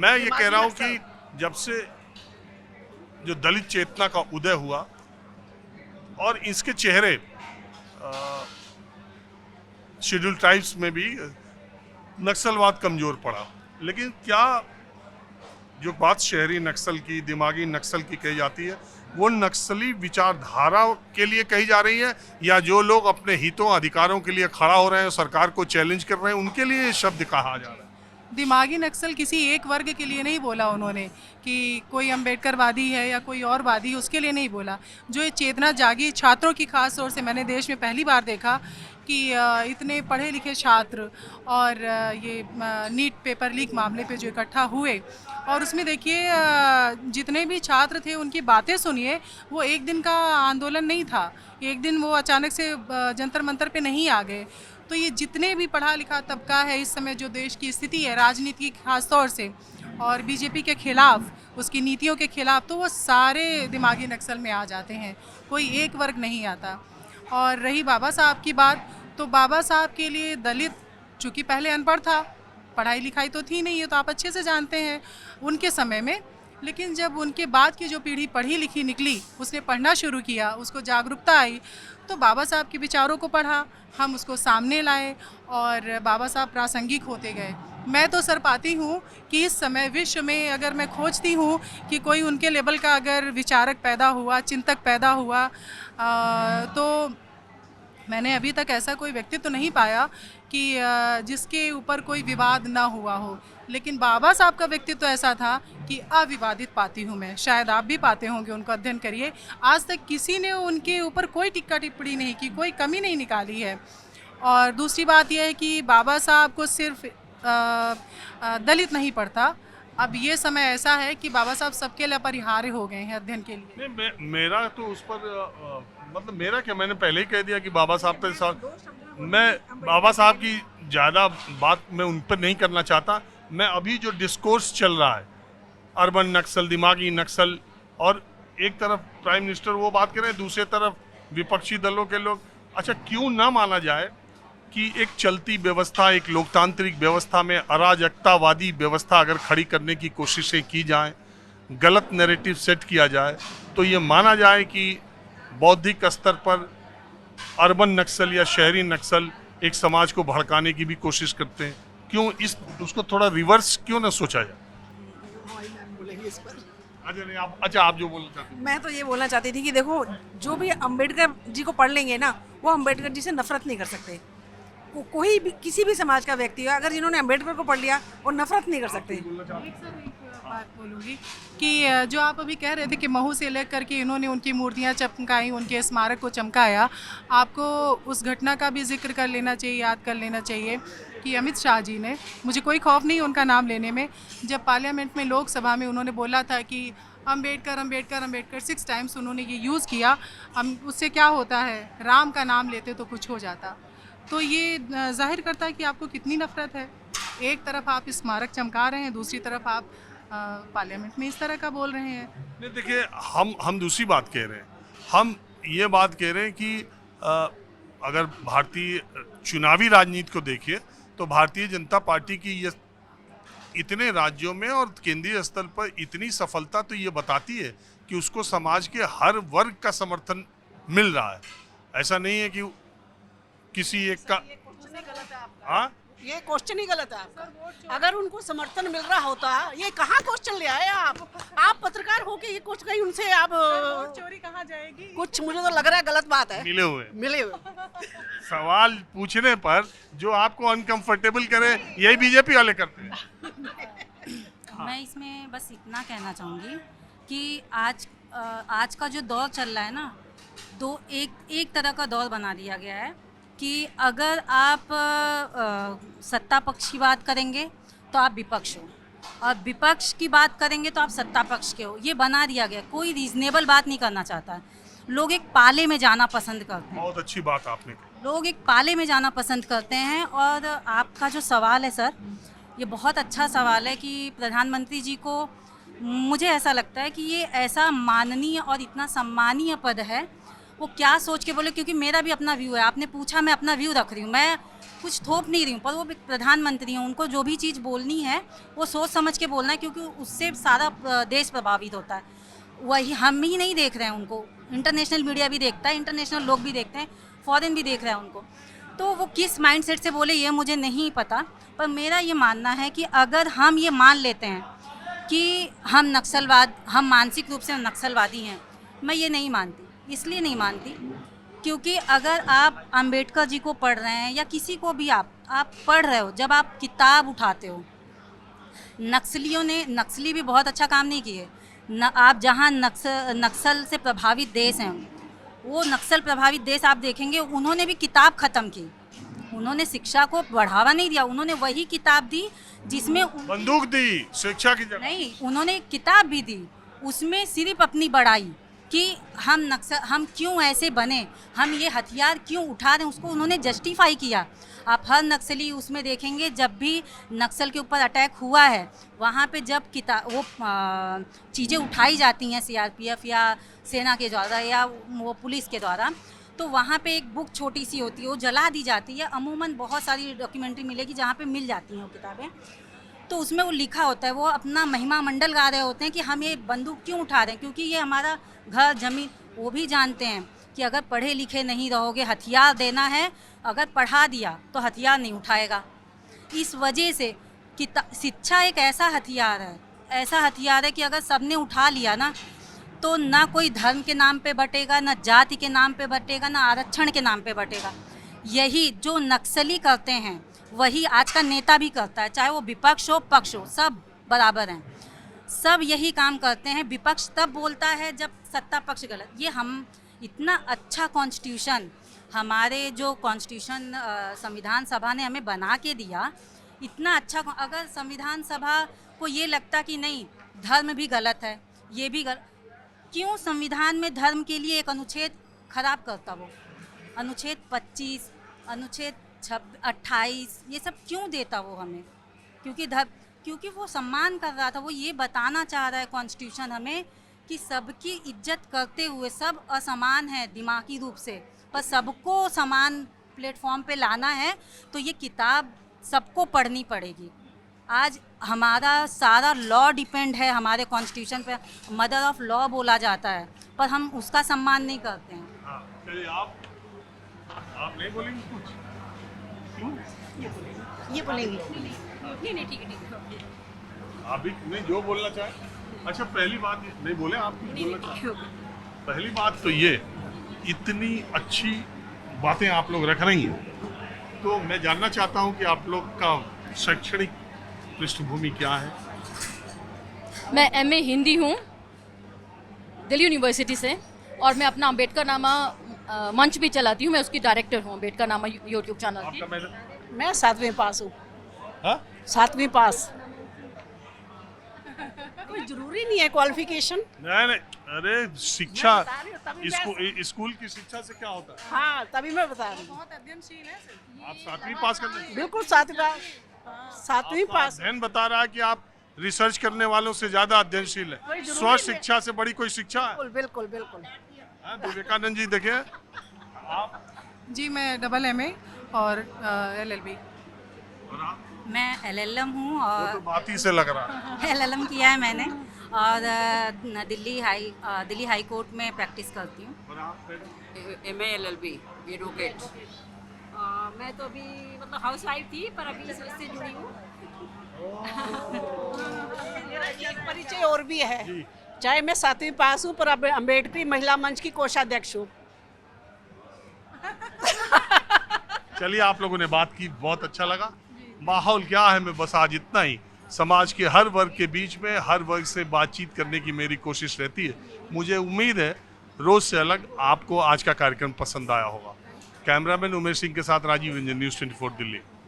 मैं ये कह रहा हूँ कि जब से जो दलित चेतना का उदय हुआ और इसके चेहरे शेड्यूल ट्राइब्स में भी नक्सलवाद कमजोर पड़ा, लेकिन क्या जो बात शहरी नक्सल की, दिमागी नक्सल की कही जाती है, वो नक्सली विचारधारा के लिए कही जा रही है या जो लोग अपने हितों अधिकारों के लिए खड़ा हो रहे हैं, सरकार को चैलेंज कर रहे हैं, उनके लिए ये शब्द कहा जा रहा है? दिमागी नक्सल किसी एक वर्ग के लिए नहीं बोला उन्होंने कि कोई अम्बेडकरवादी है या कोई और वादी, उसके लिए नहीं बोला। जो ये चेतना जागी छात्रों की, खास तौर से मैंने देश में पहली बार देखा कि इतने पढ़े लिखे छात्र और ये नीट पेपर लीक मामले पे जो इकट्ठा हुए, और उसमें देखिए जितने भी छात्र थे उनकी बातें सुनिए। वो एक दिन का आंदोलन नहीं था, एक दिन वो अचानक से जंतर मंतर पे नहीं आ गए। तो ये जितने भी पढ़ा लिखा तबका है इस समय, जो देश की स्थिति है राजनीति की खास तौर से, और बीजेपी के खिलाफ, उसकी नीतियों के खिलाफ, तो वो सारे दिमागी नक्सल में आ जाते हैं, कोई एक वर्ग नहीं आता। और रही बाबा साहब की बात, तो बाबा साहब के लिए दलित चूँकि पहले अनपढ़ था, पढ़ाई लिखाई तो थी नहीं, ये तो आप अच्छे से जानते हैं उनके समय में। लेकिन जब उनके बाद की जो पीढ़ी पढ़ी लिखी निकली, उसने पढ़ना शुरू किया, उसको जागरूकता आई, तो बाबा साहब के विचारों को पढ़ा, हम उसको सामने लाए और बाबा साहब प्रासंगिक होते गए। मैं तो सर पाती हूँ कि इस समय विश्व में अगर मैं खोजती हूँ कि कोई उनके लेवल का अगर विचारक पैदा हुआ, चिंतक पैदा हुआ, तो मैंने अभी तक ऐसा कोई व्यक्तित्व तो नहीं पाया कि जिसके ऊपर कोई विवाद ना हुआ हो। लेकिन बाबा साहब का व्यक्तित्व तो ऐसा था कि अविवादित पाती हूँ मैं, शायद आप भी पाते होंगे, उनको अध्ययन करिए। आज तक किसी ने उनके ऊपर कोई टिक्का टिप्पणी नहीं की, कोई कमी नहीं निकाली है। और दूसरी बात यह है कि बाबा साहब को सिर्फ दलित नहीं पढ़ता, अब ये समय ऐसा है कि बाबा साहब सबके लिए अपरिहार्य हो गए हैं अध्ययन के लिए। नहीं, मेरा तो उस पर मतलब मेरा क्या, मैंने पहले ही कह दिया कि बाबा साहब के साथ मैं बाबा साहब की ज़्यादा बात मैं उन पर नहीं करना चाहता। मैं अभी जो डिस्कोर्स चल रहा है, अर्बन नक्सल, दिमागी नक्सल, और एक तरफ प्राइम मिनिस्टर वो बात कर रहे हैं, दूसरी तरफ विपक्षी दलों के लोग, अच्छा क्यों ना माना जाए कि एक चलती व्यवस्था, एक लोकतांत्रिक व्यवस्था में अराजकतावादी व्यवस्था अगर खड़ी करने की कोशिशें की जाएं, गलत नैरेटिव सेट किया जाए, तो ये माना जाए कि बौद्धिक स्तर पर अर्बन नक्सल या शहरी नक्सल एक समाज को भड़काने की भी कोशिश करते हैं। क्यों उसको थोड़ा रिवर्स क्यों ना सोचा जाए? अच्छा नहीं, आप जो बोलना चाहते हैं। मैं तो ये बोलना चाहती थी कि देखो, जो भी अम्बेडकर जी को पढ़ लेंगे ना, वो अम्बेडकर जी से नफरत नहीं कर सकते। कोई भी, किसी भी समाज का व्यक्ति हो, अगर जिन्होंने अम्बेडकर को पढ़ लिया, वो नफरत नहीं कर सकते। एक बात बोलूँगी कि जो आप अभी कह रहे थे कि महू से लेकर के इन्होंने उनकी मूर्तियाँ चमकाई, उनके स्मारक को चमकाया, आपको उस घटना का भी जिक्र कर लेना चाहिए, याद कर लेना चाहिए कि अमित शाह जी ने, मुझे कोई खौफ नहीं उनका नाम लेने में, जब पार्लियामेंट में, लोकसभा में उन्होंने बोला था कि अम्बेडकर अम्बेडकर अम्बेडकर 6 टाइम्स उन्होंने ये यूज़ किया, हम उससे क्या होता है, राम का नाम लेते तो कुछ हो जाता। तो ये जाहिर करता है कि आपको कितनी नफरत है। एक तरफ आप स्मारक चमका रहे हैं, दूसरी तरफ आप पार्लियामेंट में इस तरह का बोल रहे हैं। नहीं देखिए, हम दूसरी बात कह रहे हैं। हम ये बात कह रहे हैं कि अगर भारतीय चुनावी राजनीति को देखिए तो भारतीय जनता पार्टी की ये इतने राज्यों में और केंद्रीय स्तर पर इतनी सफलता तो ये बताती है कि उसको समाज के हर वर्ग का समर्थन मिल रहा है। ऐसा नहीं है कि किसी एक का, हाँ, ये क्वेश्चन ही गलत है। अगर उनको समर्थन मिल रहा होता, ये कहाँ क्वेश्चन ले आए आप पत्रकार हो के ये कुछ कहीं उनसे आप चोरी कहाँ जाएगी? कुछ मुझे तो लग रहा है गलत बात है। मिले हुए सवाल पूछने पर जो आपको अनकंफर्टेबल करे, यही बीजेपी वाले करते हैं। मैं इसमें बस इतना कहना चाहूँगी कि आज का जो दौर चल रहा है ना, तो एक तरह का दौर बना दिया गया है कि अगर आप सत्ता पक्ष की बात करेंगे तो आप विपक्ष हो, और विपक्ष की बात करेंगे तो आप सत्ता पक्ष के हो। ये बना दिया गया, कोई रीजनेबल बात नहीं करना चाहता है। लोग एक पाले में जाना पसंद करते हैं। बहुत अच्छी बात आपने कही। लोग एक पाले में जाना पसंद करते हैं। और आपका जो सवाल है सर, ये बहुत अच्छा सवाल है कि प्रधानमंत्री जी को, मुझे ऐसा लगता है कि ये ऐसा माननीय और इतना सम्मानीय पद है, वो क्या सोच के बोले, क्योंकि मेरा भी अपना व्यू है, आपने पूछा, मैं अपना व्यू रख रही हूँ, मैं कुछ थोप नहीं रही हूँ, पर वो प्रधानमंत्री हैं, उनको जो भी चीज़ बोलनी है वो सोच समझ के बोलना है, क्योंकि उससे सारा देश प्रभावित होता है। वही हम ही नहीं देख रहे हैं उनको, इंटरनेशनल मीडिया भी देखता है, इंटरनेशनल लोग भी देखते हैं, फॉरेन भी देख रहे हैं उनको। तो वो किस माइंडसेट से बोले ये मुझे नहीं पता, पर मेरा ये मानना है कि अगर हम ये मान लेते हैं कि हम मानसिक रूप से नक्सलवादी हैं, मैं ये नहीं मानती। इसलिए नहीं मानती क्योंकि अगर आप अंबेडकर जी को पढ़ रहे हैं या किसी को भी आप पढ़ रहे हो, जब आप किताब उठाते हो, नक्सली भी बहुत अच्छा काम नहीं किए आप जहाँ नक्सल से प्रभावित देश हैं, वो नक्सल प्रभावित देश आप देखेंगे, उन्होंने भी किताब ख़त्म की, उन्होंने शिक्षा को बढ़ावा नहीं दिया, उन्होंने वही किताब दी जिसमें बंदूक दी शिक्षा की जगह। नहीं, उन्होंने किताब भी दी, उसमें सिर्फ अपनी बड़ाई कि हम क्यों ऐसे बने, हम ये हथियार क्यों उठा रहे हैं, उसको उन्होंने जस्टिफाई किया। आप हर नक्सली उसमें देखेंगे, जब भी नक्सल के ऊपर अटैक हुआ है, वहाँ पे जब वो चीज़ें उठाई जाती हैं सीआरपीएफ या सेना के द्वारा या वो पुलिस के द्वारा, तो वहाँ पे एक बुक छोटी सी होती है, वो जला दी जाती है। अमूमन बहुत सारी डॉक्यूमेंट्री मिलेगी जहाँ पे मिल जाती हैं वो किताबें, तो उसमें वो लिखा होता है, वो अपना महिमा मंडल गा रहे होते हैं कि हम ये बंदूक क्यों उठा रहे हैं, क्योंकि ये हमारा घर ज़मीन। वो भी जानते हैं कि अगर पढ़े लिखे नहीं रहोगे, हथियार देना है, अगर पढ़ा दिया तो हथियार नहीं उठाएगा। इस वजह से कि शिक्षा एक ऐसा हथियार है कि अगर सबने उठा लिया ना, तो ना कोई धर्म के नाम पे बटेगा, ना जाति के नाम पे बटेगा, ना आरक्षण के नाम पे बटेगा। यही जो नक्सली करते हैं वही आज का नेता भी करता है, चाहे वो विपक्ष हो पक्ष हो, सब बराबर हैं, सब यही काम करते हैं। विपक्ष तब बोलता है जब सत्ता पक्ष गलत। ये हम इतना अच्छा कॉन्स्टिट्यूशन, हमारे जो कॉन्स्टिट्यूशन संविधान सभा ने हमें बना के दिया, इतना अच्छा, अगर संविधान सभा को ये लगता कि नहीं धर्म भी गलत है, ये भी गलत, क्यों संविधान में धर्म के लिए एक अनुच्छेद खराब करता वो? अनुच्छेद 25, अनुच्छेद 28, ये सब क्यों देता वो हमें? क्योंकि वो सम्मान कर रहा था, वो ये बताना चाह रहा है कॉन्स्टिट्यूशन हमें कि सबकी इज्जत करते हुए, सब असमान है दिमागी रूप से, पर सबको समान प्लेटफॉर्म पे लाना है, तो ये किताब सबको पढ़नी पड़ेगी। आज हमारा सारा लॉ डिपेंड है हमारे कॉन्स्टिट्यूशन पे, मदर ऑफ लॉ बोला जाता है, पर हम उसका सम्मान नहीं करते हैं। हाँ, चलिए आप नहीं बोलेंगे कुछ? क्यों? ये बोलेंगे। नहीं, ठीक है। आप भी नहीं जो बोलना चाहें। अच्छा, पहली बात नहीं बोले, आप कुछ बोलना चाहें? पहली बात तो ये, इतनी अच्छी बातें आप लोग रख रही हैं, तो मैं जानना चाहता हूँ कि आप लोग का शैक्षणिक पृष्ठभूमि क्या है? मैं एमए हिंदी हूँ दिल्ली यूनिवर्सिटी से, और मैं अपना अम्बेडकर नामा मंच भी चलाती हूँ, मैं उसकी डायरेक्टर हूँ अम्बेडकर नामा यूट्यूब चैनल की। आपका मैडम? मैं 7वीं पास हूँ। हाँ? 7वीं पास। कोई जरूरी नहीं है क्वालिफिकेशन। नहीं, अरे शिक्षा, मैं बता रही हूँ, तभी स्कूल की शिक्षा से क्या होता है? हाँ, तभी मैं बता रही हूँ। बहुत अध्ययनशील है। आप 7वीं पास करने? बिल्कुल 7वीं पास। 7वीं आपका पास। अध्ययन बता रहा है कि आप रिसर्च करने वालों से ज्यादा अध्ययनशील कोई है। जरूरी स्व नहीं। शिक्षा से बड़ी कोई शिक्षा है? बिल्कुल बिल्कुल बिल्कुल। हाँ, विवेकानंद जी देखिए आप। जी मैं डबल एमए और एलएलबी। और आप? मैं LLM हूँ वो और तो बात ही से लग रहा है। LLM किया है मैंने, और दिल्ली हाई कोर्ट में प्रैक्टिस करती हूँ। और आप फिर? MA LLB advocate. मैं तो अभी मतलब हाउस वाइफ थी, पर अभी इससे जुड़ी हूँ। मेरा एक परिचय और भी है, जी। चाहे मैं 7वीं पास हूँ, पर अब अम्बेडकरी महिला मंच की कोषाध्यक्ष हूँ। चलिए, आप लोगों ने बात की, बहुत अच्छा लगा। माहौल क्या है, मैं बस आज इतना ही। समाज के हर वर्ग के बीच में हर वर्ग से बातचीत करने की मेरी कोशिश रहती है। मुझे उम्मीद है रोज से अलग आपको आज का कार्यक्रम पसंद आया होगा। कैमरामैन उमेश सिंह के साथ राजीव रंजन, न्यूज़ 24 दिल्ली।